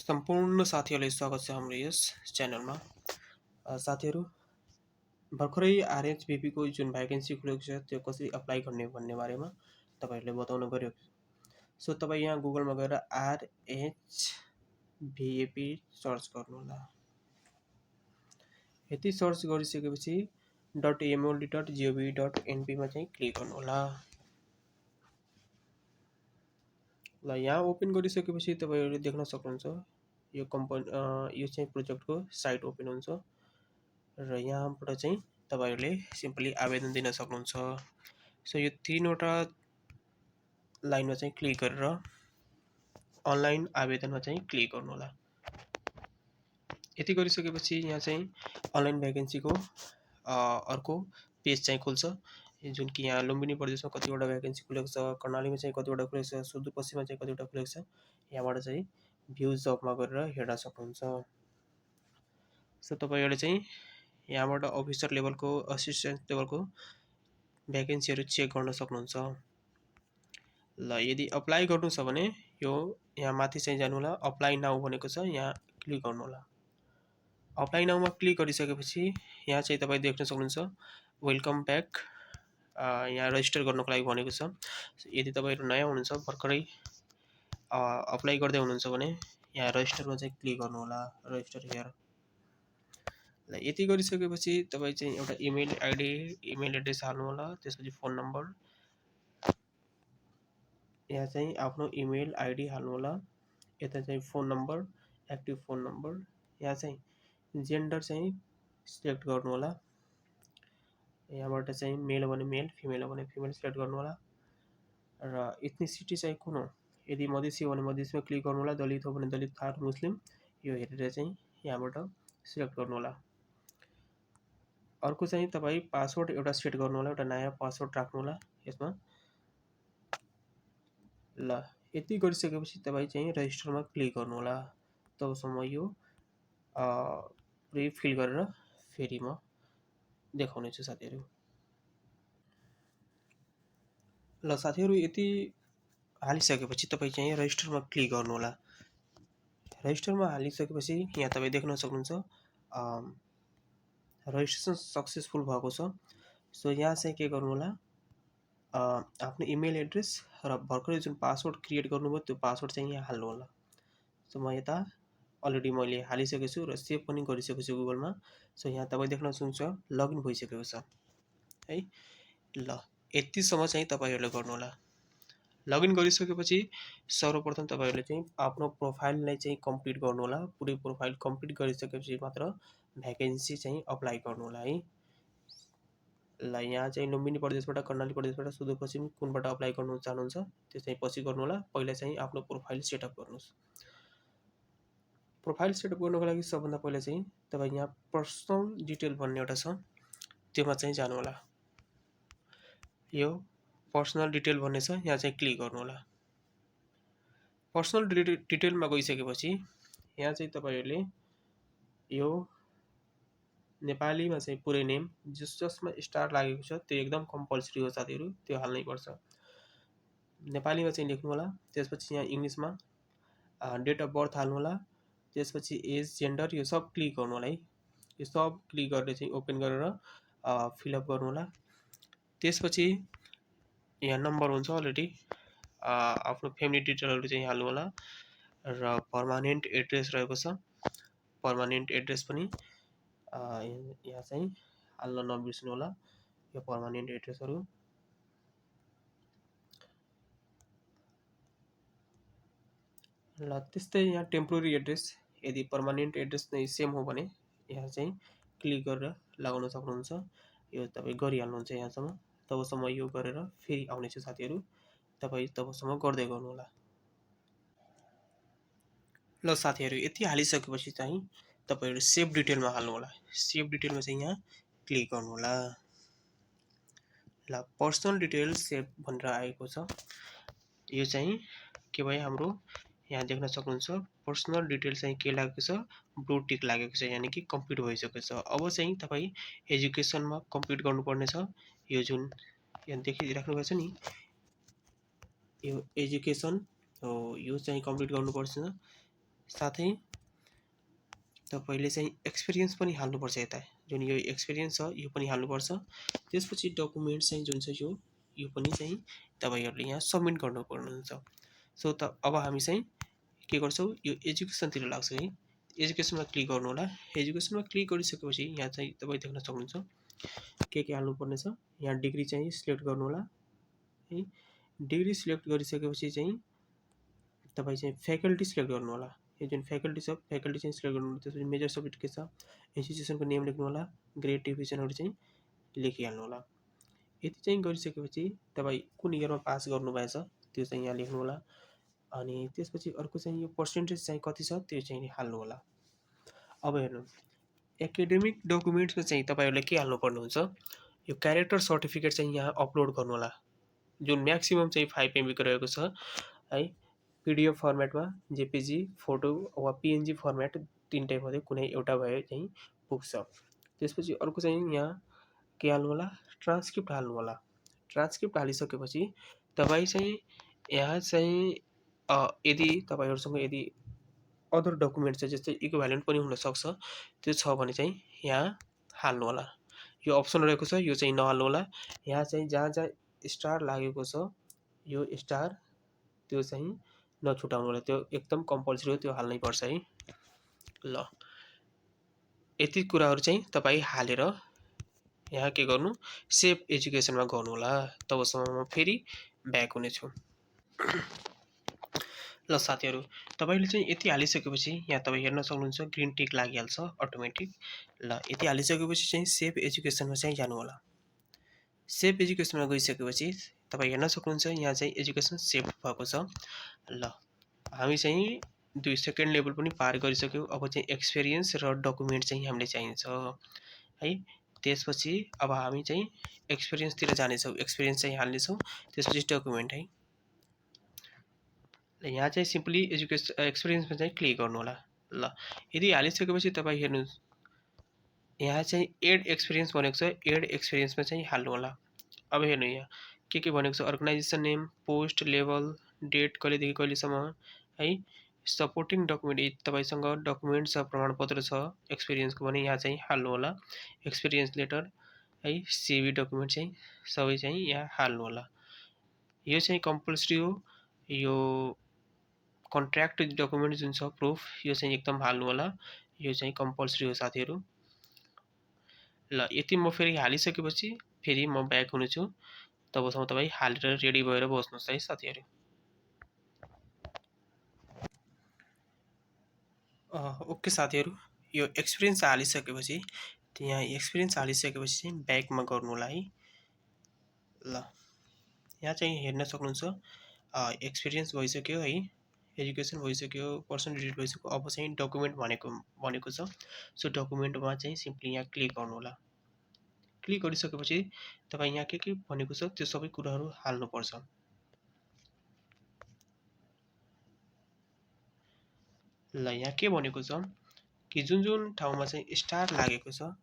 सम्पूर्ण साथीहरूलाई स्वागत छ हाम्रो यस च्यानलमा। साथीहरू, भर्खरै आरएचभिपीको जुन भ्याकेन्सी खुलेको छ त्यो कसरी अप्लाई गर्ने भन्ने बारेमा तपाईँहरूले बताउन गऱ्यो। सो तपाईँ यहाँ गुगलमा गएर आरएचभिपी सर्च गर्नुहोला। यति सर्च गरिसकेपछि .mld.gov.np मा चाहिँ क्लिक गर्नुहोला। ल यहाँ ओपन गरिसकेपछि तपाईँहरूले देख्न सक्नुहुन्छ यो कम्पनी यो चाहिँ प्रोजेक्टको साइट ओपन हुन्छ र यहाँबाट चाहिँ तपाईँहरूले सिम्पली आवेदन दिन सक्नुहुन्छ। सो यो तीनवटा लाइनमा चाहिँ क्लिक गरेर अनलाइन आवेदनमा चाहिँ क्लिक गर्नुहोला। यति गरिसकेपछि यहाँ चाहिँ अनलाइन भ्याकेन्सीको अर्को पेज चाहिँ खुल्छ, जुन कि यहाँ लुम्बिनी प्रदेशमा कतिवटा भ्याकेन्सी खुलेको छ, कर्णालीमा चाहिँ कतिवटा खुलेको छ, सुदूरपश्चिममा चाहिँ कतिवटा खुलेको छ। यहाँबाट चाहिँ भ्यू जबमा गरेर हेर्न सक्नुहुन्छ। सो तपाईँहरूले चाहिँ यहाँबाट अफिसर लेभलको, असिस्टेन्ट लेभलको भ्याकेन्सीहरू चेक गर्न सक्नुहुन्छ। ल यदि अप्लाई गर्नु छ भने यो यहाँ माथि चाहिँ जानुहोला, अप्लाई नाउ भनेको छ, यहाँ क्लिक गर्नुहोला। अप्लाई नाउमा क्लिक गरिसकेपछि यहाँ चाहिँ तपाईँ देख्न सक्नुहुन्छ वेलकम ब्याक, यहाँ रेजिस्टर गर्नको लागि भनेको छ। यदि तपाईँहरू नयाँ हुनुहुन्छ, भर्खरै अप्लाई गर्दै हुनुहुन्छ भने यहाँ रेजिस्टरमा चाहिँ क्लिक गर्नुहोला, रेजिस्टर हियर। ल यति गरिसकेपछि तपाईँ चाहिँ एउटा इमेल आइडी, इमेल एड्रेस हाल्नु होला, त्यसपछि फोन नम्बर, यहाँ चाहिँ आफ्नो इमेल आइडी हाल्नु होला, यता चाहिँ phone number, active phone number, यहाँ चाहिँ जेन्डर चाहिँ सिलेक्ट गर्नु होला, यहाँबाट चाहिँ मेल हो भने मेल, फिमेल हो भने फिमेल सिलेक्ट गर्नु होला, र इथनिसिटी चाहिँ कुन हो, यदि मधेसी हो भने मधेसीमा क्लिक गर्नु होला, दलित हो भने दलित, थारू, मुस्लिम, यो हेरेर चाहिँ यहाँबाट सिलेक्ट गर्नु होला। अर्को चाहिँ तपाईँ पासवर्ड एउटा सेट गर्नु होला, एउटा नयाँ पासवर्ड राख्नु होला यसमा। ल यति गरिसकेपछि तपाईँ चाहिँ रेजिस्टरमा क्लिक गर्नु होला। तबसम्म यो फिल गरेर फेरि म देखाउने छु साथीहरू। ल साथीहरू, यति हालिसकेपछि तपाईँ चाहिँ रेजिस्टरमा क्लिक गर्नु होला। रेजिस्टरमा हालिसकेपछि यहाँ तपाईँ देख्न सक्नुहुन्छ रेजिस्ट्रेसन सक्सेसफुल भएको छ। सो यहाँ चाहिँ के गर्नु होला, आफ्नो इमेल एड्रेस र भर्खरै जुन पासवर्ड क्रिएट गर्नुभयो त्यो पासवर्ड चाहिँ यहाँ हाल्नु होला। सो म यता अलरेडी मैले हालिसकेको छु र सेभ पनि गरिसकेको छु गुगलमा। सो यहाँ तपाईँ देख्न सक्नुहुन्छ लगइन भइसकेको छ है। ल यतिसम्म चाहिँ तपाईँहरूले गर्नुहोला। लगइन गरिसकेपछि सर्वप्रथम तपाईँहरूले चाहिँ आफ्नो प्रोफाइललाई चाहिँ कम्प्लिट गर्नुहोला। पुरै प्रोफाइल कम्प्लिट गरिसकेपछि मात्र भ्याकेन्सी चाहिँ अप्लाई गर्नुहोला है। ल यहाँ चाहिँ लुम्बिनी प्रदेशबाट, कर्णाली प्रदेशबाट, सुदूरपश्चिम कुनबाट अप्लाई गर्नु चाहनुहुन्छ त्यो चाहिँ पछि गर्नुहोला। पहिला चाहिँ आफ्नो प्रोफाइल सेटअप गर्नुहोस्। प्रोफाइल सेटअप गर्नको लागि सबभन्दा पहिला चाहिँ तपाईँ यहाँ पर्सनल डिटेल भन्ने एउटा छ, त्योमा चाहिँ जानु होला। यो पर्सनल डिटेल भन्ने छ, यहाँ चाहिँ क्लिक गर्नु होला। पर्सनल डिटेलमा गइसकेपछि यहाँ चाहिँ तपाईँहरूले यो नेपालीमा चाहिँ पुरै नेम जसमा स्टार लागेको छ त्यो एकदम कम्पलसरी हो साथीहरू, त्यो हाल्नै पर्छ। नेपालीमा चाहिँ लेख्नु होला। त्यसपछि यहाँ इङ्ग्लिसमा डेट अफ बर्थ हाल्नु होला। त्यसपछि एज, जेन्डर, यो सब क्लिक गर्नु होला है। यो सब क्लिक गरेर चाहिँ ओपन गरेर फिलअप गर्नु होला। त्यसपछि यहाँ नम्बर हुन्छ अलरेडी, आफ्नो फ्यामिली डिटेलहरू चाहिँ हाल्नु होला र पर्मानेन्ट एड्रेस रहेको छ, पर्मानेन्ट एड्रेस पनि यहाँ चाहिँ हाल्न नबिर्स्नु होला, यो पर्मानेन्ट एड्रेसहरू। ल त्यस्तै यहाँ टेम्पोररी एड्रेस, यदि पर्मानेन्ट एड्रेस नै सेम हो भने यहाँ चाहिँ क्लिक गरेर लगाउन सक्नुहुन्छ। यो तपाईँ गरिहाल्नुहुन्छ यहाँसम्म। तबसम्म यो गरेर फेरि आउनेछु साथीहरू, तपाईँ तबसम्म गर्दै गर्नुहोला। ल साथीहरू, यति हालिसकेपछि चाहिँ तपाईँहरू सेभ डिटेलमा हाल्नु होला। सेभ डिटेलमा चाहिँ यहाँ क्लिक गर्नु होला। ल पर्सनल डिटेल सेभ भनेर आएको छ। यो चाहिँ के भयो, हाम्रो यहाँ देख्न सक्नुहुन्छ पर्सनल डिटेल चाहिँ के लागेको छ, ब्लू टिक लागेको छ, यानि कि कम्प्लिट भइसकेको छ। अब चाहिँ तपाईँ एजुकेसनमा कम्प्लिट गर्नुपर्ने छ। यो जुन यहाँ देखिराख्नु भएको छ नि, यो एजुकेसन हो, यो चाहिँ कम्प्लिट गर्नुपर्छ। साथै तपाईले चाहिँ एक्सपिरियन्स पनि हाल्नुपर्छ यता, जुन यो एक्सपिरियन्स छ यो पनि हाल्नुपर्छ। त्यसपछि डकुमेन्ट चाहिँ जुन छ यो पनि चाहिँ तपाईहरूले यहाँ सबमिट गर्नुपर्ने हुन्छ। सो त अब हामी चाहिँ के गर्छौँ, यो एजुकेसनतिर लाग्छौँ है। एजुकेसनमा क्लिक गर्नु होला। एजुकेसनमा क्लिक गरिसकेपछि यहाँ चाहिँ तपाईँ देख्न सक्नुहुन्छ के हाल्नुपर्ने छ। यहाँ डिग्री चाहिँ सिलेक्ट गर्नु होला है। डिग्री सिलेक्ट गरिसकेपछि चाहिँ तपाईँ चाहिँ फ्याकल्टी सिलेक्ट गर्नु होला। यो जुन फ्याकल्टी छ फ्याकल्टी चाहिँ सिलेक्ट गर्नु होला। त्यसपछि मेजर सब्जेक्ट के छ, इन्स्टिट्युसनको नेम लेख्नु होला, ग्रेड डिभिजनहरू चाहिँ लेखिहाल्नु होला। यति चाहिँ गरिसकेपछि तपाईँ कुन इयरमा पास गर्नुभएछ त्यो चाहिँ यहाँ लेख्नु होला। अनि त्यसपछि अर्को चाहिँ यो पर्सेन्टेज चाहिँ कति छ त्यो चाहिँ हाल्नु होला। अब हेर्नु, एकाडेमिक डकुमेन्ट्समा चाहिँ तपाईँहरूले के हाल्नुपर्ने हुन्छ, यो क्यारेक्टर सर्टिफिकेट चाहिँ यहाँ अपलोड गर्नु होला, जुन म्याक्सिमम चाहिँ 5 MB को रहेको छ है। पीडीएफ फर्मेटमा, जेपीजी, फोटो वा पीएनजी फर्मेट तीनटै मध्ये कुनै एउटा भए चाहिँ पुग्छ। त्यसपछि अर्को चाहिँ यहाँ के हाल्नु होला, ट्रान्सक्रिप्ट हाल्नु होला। ट्रान्सक्रिप्ट हालिसकेपछि तपाईँ चाहिँ यहाँ चाहिँ यदि तपाईँहरूसँग यदि अदर डकुमेन्ट छ जस्तै इक्विभ्यालेन्ट पनि हुनसक्छ, त्यो छ भने चाहिँ यहाँ हाल्नु होला। यो अप्सन रहेको छ, यो चाहिँ नहाल्नु होला। यहाँ चाहिँ जहाँ जहाँ स्टार लागेको छ यो स्टार त्यो चाहिँ नछुटाउनु होला, त्यो एकदम कम्पल्सरी हो, त्यो हाल्नै पर्छ है। ल यति कुराहरू चाहिँ तपाईँ हालेर यहाँ के गर्नु, सेभ एजुकेसनमा गर्नु होला। तबसम्म म फेरि ब्याक हुनेछु। ल साथीहरू, तपाईँले चाहिँ यति हालिसकेपछि यहाँ तपाईँ हेर्न सक्नुहुन्छ ग्रिन टिक लागिहाल्छ अटोमेटिक। ल यति हालिसकेपछि चाहिँ सेभ एजुकेसनमा चाहिँ जानु होला। सेभ एजुकेसनमा गइसकेपछि तपाईँ हेर्न सक्नुहुन्छ यहाँ चाहिँ एजुकेसन सेभ भएको छ। ल हामी चाहिँ 2 सेकेन्ड लेभल पनि पार गरिसक्यौँ। अब चाहिँ एक्सपिरियन्स र डकुमेन्ट चाहिँ हामीले चाहिन्छ है। त्यसपछि अब हामी चाहिँ एक्सपिरियन्सतिर जानेछौँ, एक्सपिरियन्स चाहिँ हाल्नेछौँ। त्यसपछि डकुमेन्ट है। यहाँ चाहिँ सिम्पली एक्सपिरियन्समा चाहिँ क्लिक गर्नु होला। ल यदि हालिसकेपछि तपाईँ हेर्नुहोस् यहाँ चाहिँ एड एक्सपिरियन्स भनेको छ, एड एक्सपिरियन्समा चाहिँ हाल्नु होला। अब हेर्नु यहाँ के भनेको छ, organisation name, post, level, date कहिलेदेखि कहिलेसम्म है। सपोर्टिङ डकुमेन्ट, यदि तपाईँसँग डकुमेन्ट छ, प्रमाणपत्र छ एक्सपिरियन्सको भने यहाँ चाहिँ हाल्नु होला। एक्सपिरियन्स लेटर है, सिभी डकुमेन्ट चाहिँ सबै चाहिँ यहाँ हाल्नु होला। यो चाहिँ कम्पल्सरी हो। यो कन्ट्र्याक्ट डकुमेन्ट जुन छ प्रुफ, यो चाहिँ एकदम हाल्नु होला। यो चाहिँ कम्पल्सरी हो साथीहरू। ल यति म फेरि हालिसकेपछि फेरि म ब्याक हुनेछु। तबसम्म तपाईँ हालेर रेडी भएर बस्नुहोस् है साथीहरू। ओके साथीहरू, यो एक्सपिरियन्स हालिसकेपछि यहाँ एक्सपिरियन्स हालिसकेपछि चाहिँ ब्याकमा गर्नु होला है। ल यहाँ चाहिँ हेर्न सक्नुहुन्छ एक्सपिरियन्स भइसक्यो है, एजुकेसन भइसक्यो, पर्सनल डिटेल भइसक्यो। अब चाहिँ डकुमेन्ट भनेको छ। सो डकुमेन्टमा चाहिँ सिम्पली यहाँ क्लिक गर्नु होला। क्लिक गरिसकेपछि तपाईँ यहाँ के भनेको छ त्यो सबै कुराहरू हाल्नुपर्छ। ल यहाँ के भनेको छ कि जुन ठाउँमा चाहिँ स्टार लागेको छ,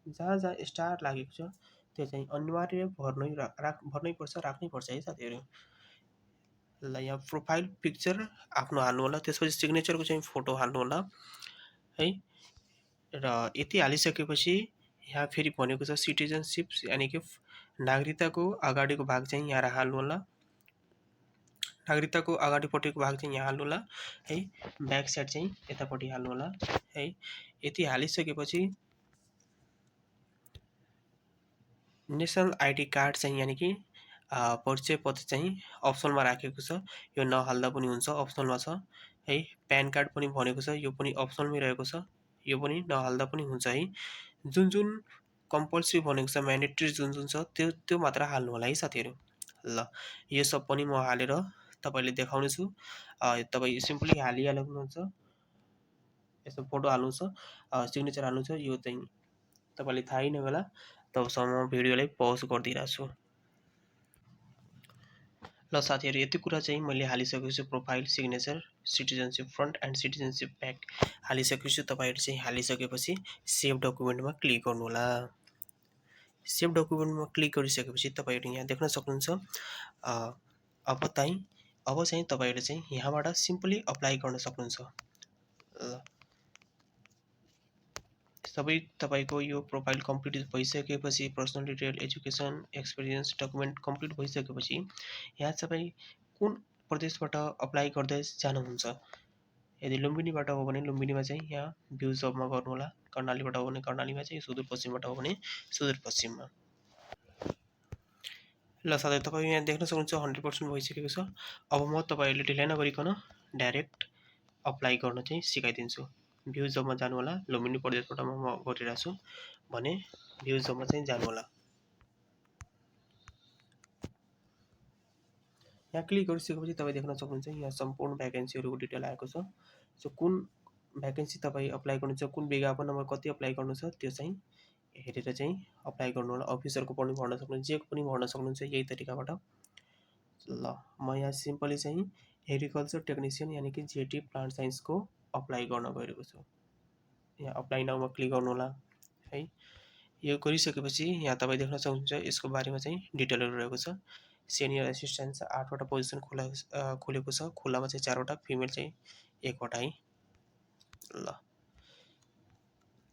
जहाँ जहाँ स्टार लागेको छ त्यो चाहिँ अनिवार्य भर्नै पर्छ, राख्नै पर्छ है साथीहरू। ल यहाँ प्रोफाइल पिक्चर आफ्नो हाल्नु होला। त्यसपछि सिग्नेचरको चाहिँ फोटो हाल्नु होला है। र यति हालिसकेपछि यहाँ फेरि भनेको छ सिटिजनसिप, यानि कि नागरिकताको अगाडिको भाग चाहिँ यहाँ हाल्नु होला। नागरिकताको अगाडिपट्टिको भाग चाहिँ यहाँ हाल्नु होला है। ब्याक साइड चाहिँ यतापट्टि हाल्नु होला है। यति हालिसकेपछि नेसनल आइडी कार्ड चाहिँ यानि कि परिचय पत्र चाहिँ अप्सनमा राखेको छ, यो नहाल्दा पनि हुन्छ, अप्सनमा छ है। प्यान कार्ड पनि भनेको छ, यो पनि अप्सनमै रहेको छ, यो पनि नहाल्दा पनि हुन्छ है। जुन कम्पल्सरी भनेको छ, म्यान्डेटरी जुन छ त्यो मात्र हाल्नु होला है साथीहरू। ल यो सब पनि म हालेर तपाईँले देखाउने छु। तपाईँ सिम्पली हालिहाल्नुहुन्छ, यसो फोटो हाल्नु छ, सिग्नेचर हाल्नु छ, यो चाहिँ तपाईँले थाहै नहोला। तबसम्म भिडियोलाई पज गरिदिइरहेको छु। ल साथीहरू, यति कुरा चाहिँ मैले हालिसकेको छु। Profile, signature, citizenship front and citizenship back हालिसकेको छु। तपाईँहरू चाहिँ हालिसकेपछि सेभ डकुमेन्टमा क्लिक गर्नु होला। सेभ डकुमेन्टमा क्लिक गरिसकेपछि तपाईँहरू यहाँ देख्न सक्नुहुन्छ अब चाहिँ तपाईँहरूले चाहिँ यहाँबाट सिम्पली अप्लाई गर्न सक्नुहुन्छ। ल सबै तपाईँको यो प्रोफाइल कम्प्लिट भइसकेपछि personal detail, education, experience document complete भइसकेपछि यहाँ तपाईँ कुन प्रदेशबाट अप्लाई गर्दै जानुहुन्छ। यदि लुम्बिनीबाट हो भने लुम्बिनीमा चाहिँ यहाँ भ्यू जबमा गर्नुहोला। कर्णालीबाट हो भने कर्णालीमा चाहिँ, सुदूरपश्चिमबाट हो भने सुदूरपश्चिममा। ल साथै तपाईँ यहाँ देख्न सक्नुहुन्छ 100% भइसकेको छ। अब म तपाईँहरूले ढिलाइ नगरिकन डाइरेक्ट अप्लाई गर्न चाहिँ सिकाइदिन्छु। भ्यू जबमा जानु होला। लुम्बिनी प्रदेशबाट म गरिरहेको छु भने भ्यू जबमा चाहिँ जानु होला। यहाँ क्लिक गरिसकेपछि तपाईँ देख्न सक्नुहुन्छ यहाँ सम्पूर्ण भ्याकेन्सीहरूको डिटेल आएको छ। सो कुन भ्याकेन्सी तपाईँ अप्लाई गर्नुहुन्छ, कुन विज्ञापन नम्बर कति अप्लाई गर्नु छ त्यो चाहिँ हेरेर चाहिँ अप्लाई गर्नु होला। अफिसरको पनि भर्न सक्नुहुन्छ, जे पनि भर्न सक्नुहुन्छ यही तरिकाबाट। ल म यहाँ सिम्पली चाहिँ एग्रिकल्चर टेक्निसियन यानि कि जेटी प्लान्ट साइन्सको अप्लाई गर्न गइरहेको छु। यहाँ अप्लाई नाउमा क्लिक गर्नु होला है। यो गरिसकेपछि यहाँ तपाईँ देख्न सक्नुहुन्छ यसको बारेमा चाहिँ डिटेलहरू रहेको छ। सिनियर एसिस्टेन्ट 8वटा पोजिसन खुलेको छ। खुल्लामा चाहिँ 4वटा, फिमेल चाहिँ 1वटा है।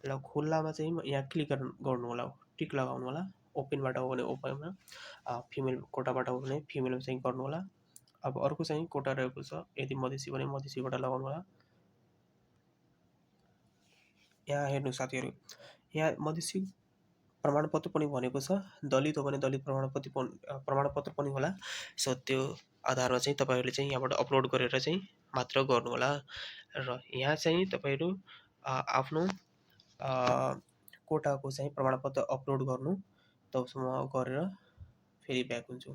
ल खुल्लामा चाहिँ यहाँ क्लिक गर्नु होला, टिक लगाउनु होला। ओपनबाट हो भने ओपनमा, फिमेल कोटाबाट हो भने फिमेलमा चाहिँ गर्नु होला। अब अर्को चाहिँ कोटा रहेको छ, यदि मधेसी भने मधेसीबाट लगाउनु होला। यहाँ हेर्नु साथीहरू, यहाँ मधेसी प्रमाणपत्र पनि भनेको छ। दलित हो भने दलित प्रमाणपत्र पनि होला। सो त्यो आधारमा चाहिँ तपाईँहरूले चाहिँ यहाँबाट अपलोड गरेर चाहिँ मात्र गर्नु होला। र यहाँ चाहिँ तपाईँहरू आफ्नो कोटाको चाहिँ प्रमाणपत्र अपलोड गर्नु, तबसम्म गरेर फेरि ब्याक हुन्छु।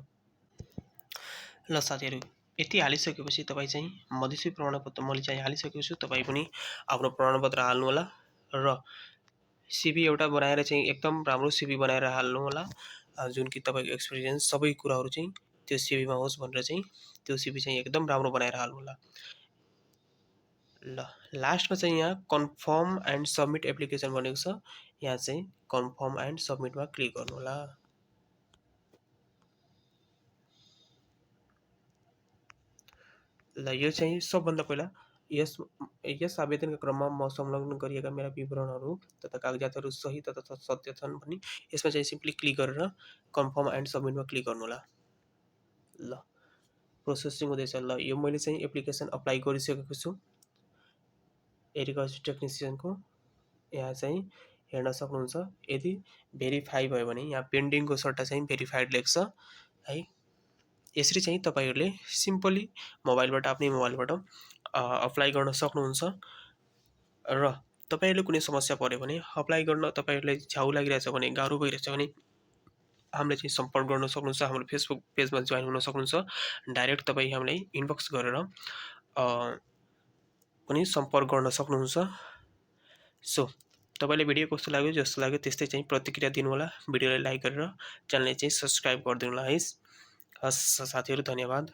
ल साथीहरू, यति हालिसकेपछि तपाईँ चाहिँ मधेसी प्रमाणपत्र मैले चाहिँ हालिसकेको छु। तपाईँ पनि आफ्नो प्रमाणपत्र हाल्नु होला र सिभी एउटा बनाएर चाहिँ एकदम राम्रो सिभी बनाएर हाल्नु होला, जुन कि तपाईँको एक्सपिरियन्स सबै कुराहरू चाहिँ त्यो सिभीमा होस् भनेर चाहिँ त्यो सिभी चाहिँ एकदम राम्रो बनाएर हाल्नु होला। ल लास्टमा चाहिँ यहाँ कन्फर्म एन्ड सबमिट एप्लिकेसन भनेको छ। यहाँ चाहिँ कन्फर्म एन्ड सबमिटमा क्लिक गर्नु होला। ल यो चाहिँ सबभन्दा पहिला यस आवेदनका क्रममा म संलग्न गरिएका मेरा विवरणहरू तथा कागजातहरू सही तथा सत्य छन् भने यसमा चाहिँ सिम्पली क्लिक गरेर कन्फर्म एन्ड सबमिटमा क्लिक गर्नु होला। ल प्रोसेसिङ हुँदैछ। ल यो मैले चाहिँ एप्लिकेसन अप्लाई गरिसकेको छु एग्रिकल्चर टेक्निसियनको। यहाँ चाहिँ हेर्न सक्नुहुन्छ। यदि भेरिफाई भयो भने यहाँ पेन्डिङको सट्टा चाहिँ भेरिफाइड लेख्छ है। यसरी चाहिँ तपाईँहरूले सिम्पली मोबाइलबाट, आफ्नै मोबाइलबाट अप्लाई गर्न सक्नुहुन्छ। र तपाईँहरूले कुनै समस्या पऱ्यो भने अप्लाई गर्न तपाईँहरूलाई झ्याउ लागिरहेछ भने, गाह्रो भइरहेछ भने हामीलाई चाहिँ सम्पर्क गर्न सक्नुहुन्छ। हाम्रो फेसबुक पेजमा जोइन हुन सक्नुहुन्छ। डाइरेक्ट तपाईँ हामीलाई इनबक्स गरेर पनि सम्पर्क गर्न सक्नुहुन्छ। सो तपाईँलाई भिडियो कस्तो लाग्यो, जस्तो लाग्यो त्यस्तै चाहिँ प्रतिक्रिया दिनुहोला। भिडियोलाई लाइक गरेर च्यानललाई चाहिँ सब्सक्राइब गरिदिनु होला है। हस् साथीहरू, धन्यवाद।